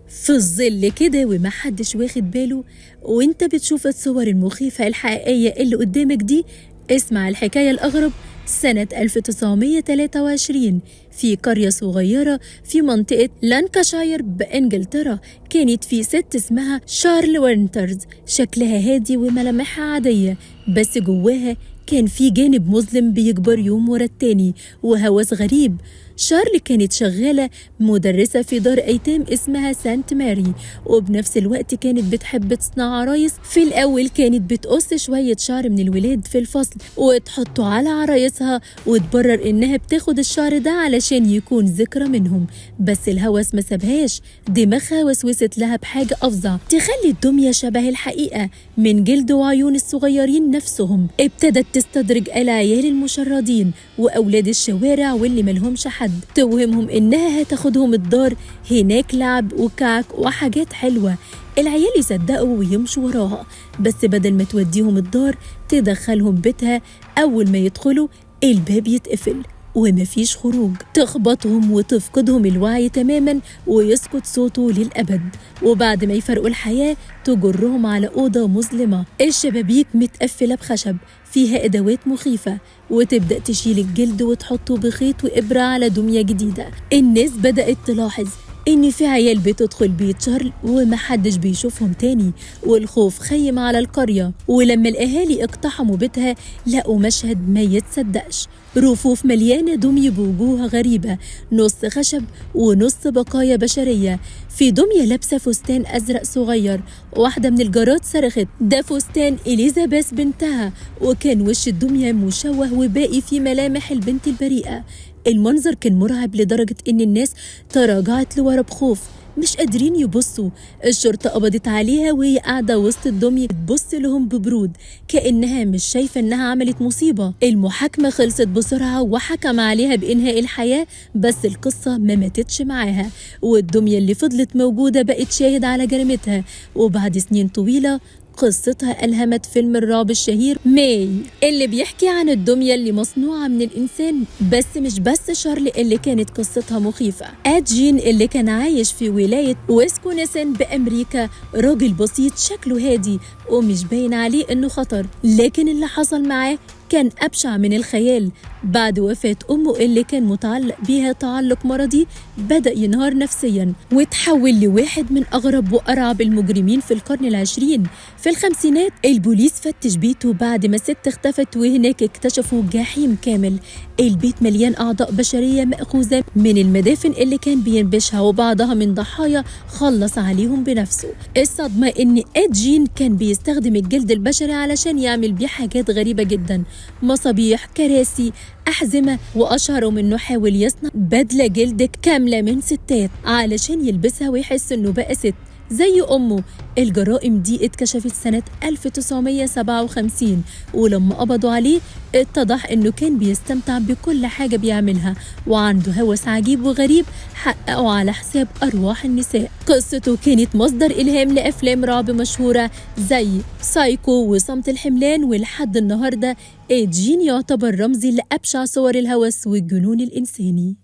في الظل كده ومحدش واخد باله، وانت بتشوف الصور المخيفة الحقيقية اللي قدامك دي، اسمع الحكاية الأغرب. سنة 1923 في قرية صغيرة في منطقة لانكاشاير بإنجلترا، كانت في ست اسمها شارل وينترز. شكلها هادي وملامحها عادية، بس جواها كان في جانب مظلم بيكبر يوم ورا التاني وهوس غريب. شارل كانت شغالة مدرسة في دار أيتام اسمها سانت ماري، وبنفس الوقت كانت بتحب تصنع عرايس. في الأول كانت بتقص شوية شعر من الولاد في الفصل وتحطه على عرايسها، وتبرر إنها بتاخد الشعر ده علشان يكون ذكرى منهم. بس الهوس ما سابهاش، دماغها وسوست لها بحاجة أفظع تخلي الدمية شبه الحقيقة من جلد وعيون الصغيرين نفسهم. ابتدت تستدرج العيال المشردين وأولاد الشوارع واللي ملهمش حد، توهمهم إنها هتاخدهم الدار، هناك لعب وكعك وحاجات حلوة. العيال يصدقوا ويمشوا وراها، بس بدل ما توديهم الدار تدخلهم بيتها. أول ما يدخلوا الباب يتقفل ومفيش خروج، تخبطهم وتفقدهم الوعي تماما ويسكت صوته للأبد. وبعد ما يفرقوا الحياة تجرهم على أوضة مظلمة، الشبابيك متقفلة بخشب فيها أدوات مخيفة، وتبدأ تشيل الجلد وتحطه بخيط وإبرة على دمية جديدة. الناس بدأت تلاحظ إن في عيال بتدخل بيت شارل ومحدش بيشوفهم تاني، والخوف خيم على القرية. ولما الأهالي اقتحموا بيتها لقوا مشهد ما يتصدقش، رفوف مليانة دمي بوجوه غريبة، نص خشب ونص بقايا بشرية. في دمية لابسة فستان أزرق صغير. واحدة من الجارات صرخت ده فستان إليزابيث بنتها، وكان وش الدمية مشوه وباقي في ملامح البنت البريئة. المنظر كان مرعب لدرجة إن الناس تراجعت لورا بخوف، مش قادرين يبصوا. الشرطة قبضت عليها وهي قاعدة وسط الدمية تبص لهم ببرود كأنها مش شايفة إنها عملت مصيبة. المحاكمة خلصت بسرعة وحكم عليها بإنهاء الحياة، بس القصة ما ماتتش معاها، والدمية اللي فضلت موجودة بقت شاهد على جريمتها. وبعد سنين طويلة قصتها ألهمت فيلم الرعب الشهير ماي، اللي بيحكي عن الدمية اللي مصنوعة من الإنسان. بس مش بس شارلي اللي كانت قصتها مخيفة، آد جين اللي كان عايش في ولاية ويسكونسن بأمريكا، راجل بسيط شكله هادي ومش باين عليه إنه خطر، لكن اللي حصل معاه كان أبشع من الخيال. بعد وفاة أمه اللي كان متعلق بيها تعلق مرضي، بدأ ينهار نفسيا وتحول لواحد من أغرب وأرعب المجرمين في القرن العشرين. في الخمسينات البوليس فتش بيته بعد ما ست اختفت، وهناك اكتشفوا جحيم كامل. البيت مليان أعضاء بشرية مأخوذة من المدافن اللي كان بينبشها، وبعضها من ضحايا خلص عليهم بنفسه. الصدمة إن آد جين كان بيستخدم الجلد البشري علشان يعمل بيه حاجات غريبة جدا، مصابيح، كراسي، أحزمة، وأشهرهم إنه حاول يصنع بدلة جلد كاملة من ستات علشان يلبسها ويحس إنه بقى ست زي أمه. الجرائم دي اتكشفت سنة 1957، ولما قبضوا عليه اتضح إنه كان بيستمتع بكل حاجة بيعملها، وعنده هوس عجيب وغريب حققه على حساب أرواح النساء. قصته كانت مصدر إلهام لأفلام رعب مشهورة زي سايكو وصمت الحملان، ولحد النهاردة آد جين يعتبر رمزي لأبشع صور الهوس والجنون الإنساني.